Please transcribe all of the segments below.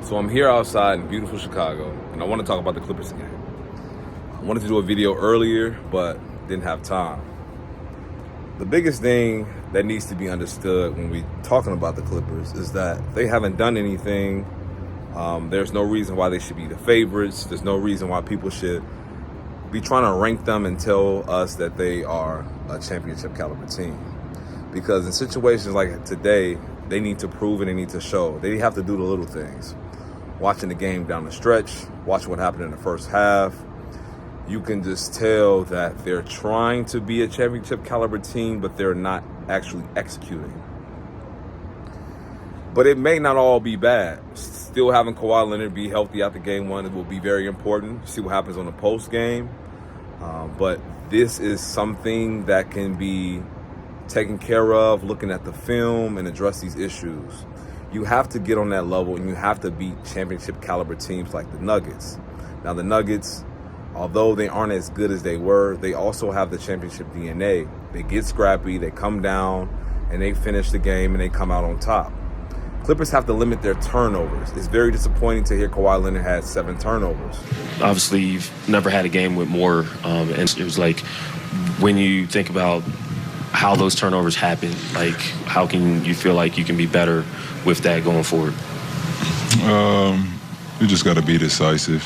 So I'm here outside in beautiful Chicago, and I want to talk about the Clippers game. I wanted to do a video earlier, but didn't have time. The biggest thing that needs to be understood when we're talking about the Clippers is that they haven't done anything. There's no reason why they should be the favorites. There's no reason why people should be trying to rank them and tell us that they are a championship caliber team. Because in situations like today, they need to prove and they need to show. They have to do the little things. Watching the game down the stretch, watching what happened in the first half, you can just tell that they're trying to be a championship caliber team, but they're not actually executing. But it may not all be bad. Still having Kawhi Leonard be healthy after game one will be very important. See what happens on the post game. But this is something that can be taken care of, looking at the film and address these issues. You have to get on that level and you have to beat championship caliber teams like the Nuggets. Now the Nuggets, although they aren't as good as they were, they also have the championship DNA. They get scrappy, they come down, and they finish the game and they come out on top. Clippers have to limit their turnovers. It's very disappointing to hear Kawhi Leonard had 7 turnovers. Obviously, you've never had a game with more, and it was like when you think about how those turnovers happen, like how can you feel like you can be better with that going forward? You just got to be decisive,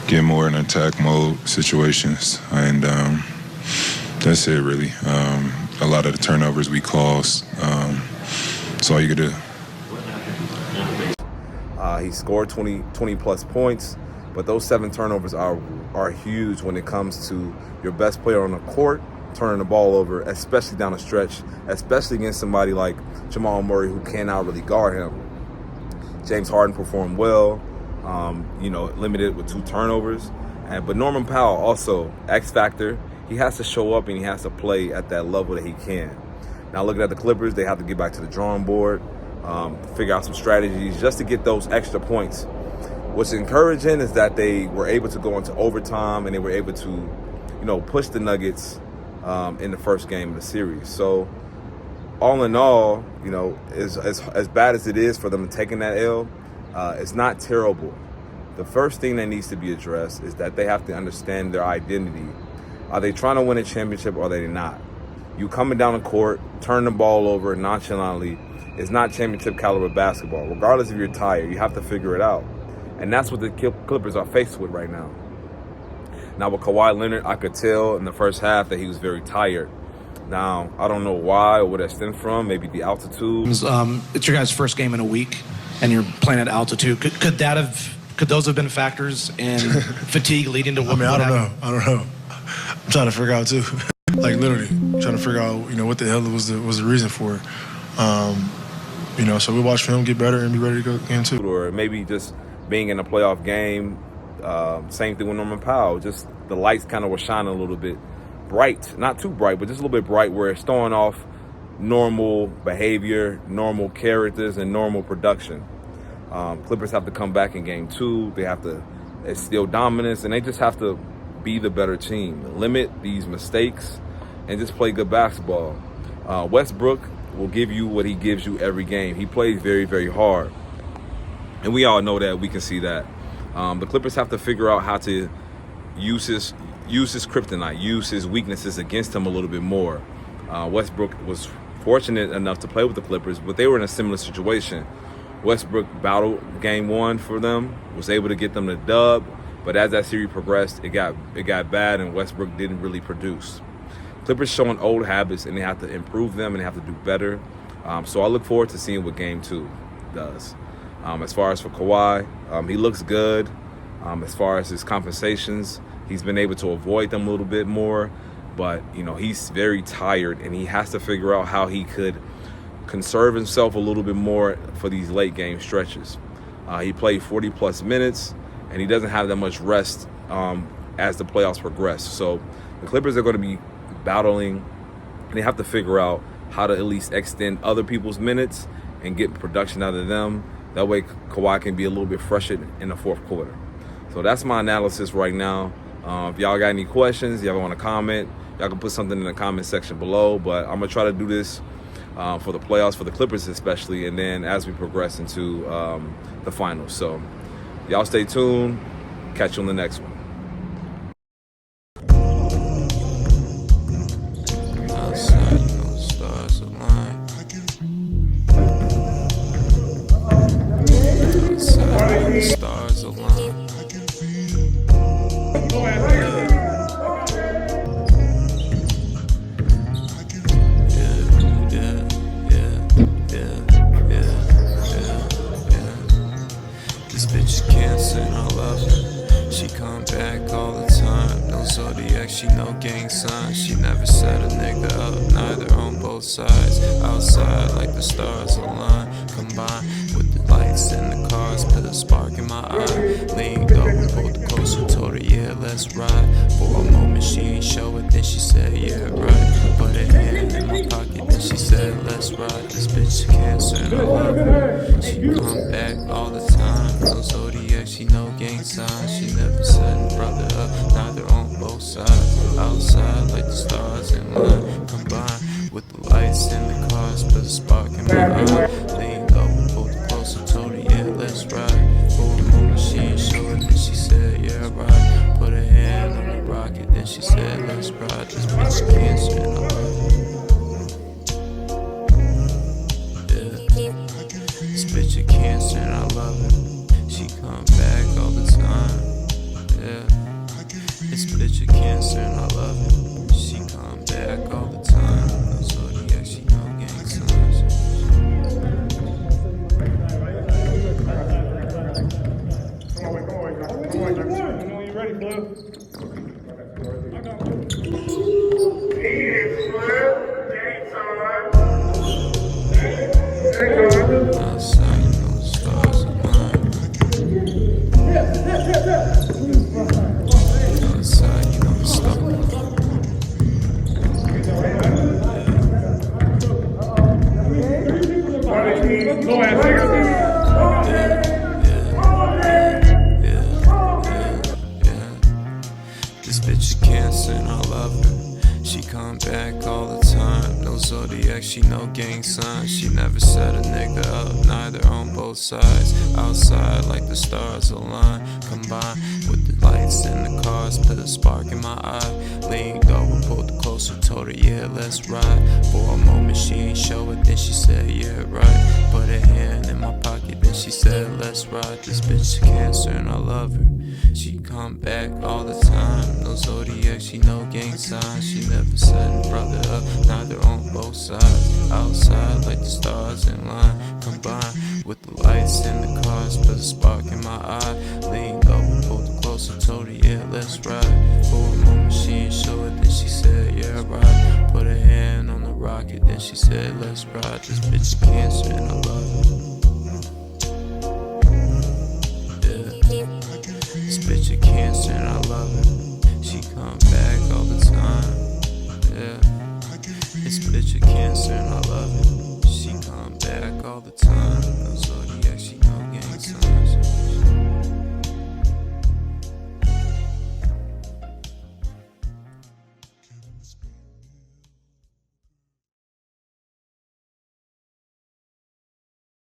get more in attack mode situations, and that's it really. A lot of the turnovers we cause, that's all you can do. He scored 20 plus points, but those 7 turnovers are huge when it comes to your best player on the court turning the ball over, especially down the stretch, especially against somebody like Jamal Murray who cannot really guard him. James Harden performed well, limited with 2 turnovers. But Norman Powell also, X factor, he has to show up and he has to play at that level that he can. Now looking at the Clippers, they have to get back to the drawing board, figure out some strategies just to get those extra points. What's encouraging is that they were able to go into overtime and they were able to, push the Nuggets in the first game of the series. So all in all, as bad as it is for them taking that L, it's not terrible. The first thing that needs to be addressed is that they have to understand their identity. Are they trying to win a championship or are they not? You coming down the court, turn the ball over nonchalantly is not championship caliber basketball. Regardless if you're tired, you have to figure it out. And that's what the Clippers are faced with right now. Now with Kawhi Leonard, I could tell in the first half that he was very tired. Now, I don't know why or where that stems from, maybe the altitude. It's your guys' first game in a week, and you're playing at altitude. Could those have been factors in fatigue leading to what I don't know. I'm trying to figure out, too. Like, literally, trying to figure out, what the hell was the reason for it. So we watch film get better and be ready to go game 2. Or maybe just being in a playoff game, same thing with Norman Powell. Just the lights kind of were shining a little bit bright, not too bright, but just a little bit bright where it's throwing off normal behavior, normal characters, and normal production. Clippers have to come back in game 2. They have to instill dominance, and they just have to be the better team. Limit these mistakes and just play good basketball. Westbrook will give you what he gives you every game. He plays very, very hard. And we all know that. We can see that. The Clippers have to figure out how to use his kryptonite, use his weaknesses against him a little bit more. Westbrook was fortunate enough to play with the Clippers, but they were in a similar situation. Westbrook battled game 1 for them, was able to get them the dub, but as that series progressed, it got bad and Westbrook didn't really produce. Clippers showing old habits and they have to improve them and they have to do better. So I look forward to seeing what game 2 does. As far as for Kawhi, he looks good. As far as his compensations, he's been able to avoid them a little bit more, but he's very tired and he has to figure out how he could conserve himself a little bit more for these late game stretches. He played 40 plus minutes and he doesn't have that much rest as the playoffs progress. So the Clippers are going to be battling and they have to figure out how to at least extend other people's minutes and get production out of them. That way Kawhi can be a little bit fresher in the fourth quarter. So that's my analysis right now. If y'all got any questions, y'all want to comment, y'all can put something in the comment section below. But I'm going to try to do this for the playoffs, for the Clippers especially, and then as we progress into the finals. So y'all stay tuned. Catch you on the next one. Outside, you know the stars align. Outside, the stars align. This bitch cancer and I love her. She come back all the time. No zodiac, she no gang sign. She never set a nigga up, neither on both sides. Outside like the stars align. Combined with the lights in the cars, put a spark in my eye. Leaned over, pulled closer, told her yeah, let's ride. For a moment she ain't show it, then she said yeah, right. Put her hand in my pocket, then she said let's ride. This bitch cancer and I love her. She come back all the time. No zodiac, she no gang sign. She never set a brother up, neither on both sides. Outside like the stars in line. Combined with the lights in the cars, put a spark in my eye. Leaned over, pulled closer, told her yeah, let's ride. For a moment she ain't show it, then she said yeah, right. Put her hand on the rocket, then she said let's ride. This bitch cancer and I love her. This bitch a cancer and I love her. She come back all the time. Yeah. This bitch a cancer and I love her. She come back all the time. No zodiac, she no gang signs. Come on, you ready, Blue? Outside, you know the stars align. Outside, you know the stars align. Go ahead, This bitch a cancer and I love her. She come back all the time. No zodiac, she no gang sign. She never set a nigga up, neither on both sides. Outside like the stars align. Combined with the lights in the cars, put a spark in my eye. Leaned over, pulled closer, told her yeah, let's ride. For a moment she ain't show it, then she said yeah, right. Put her hand in my pocket, then she said let's ride. This bitch a cancer and I love her. She come back all the time. No zodiac, she no gang sign. She never set a brother up, neither on both sides. Outside like the stars in line. Combined with the lights in the cars, put a spark in my eye. Leaned over, pulled closer, told her yeah, let's ride. For a moment she ain't show it, then she said yeah, right. Put her hand on the rocket, then she said let's ride. This bitch is cancer and I love her. This bitch a cancer and I love her. She come back all the time. Yeah. This bitch a cancer and I love it. She come back all the time.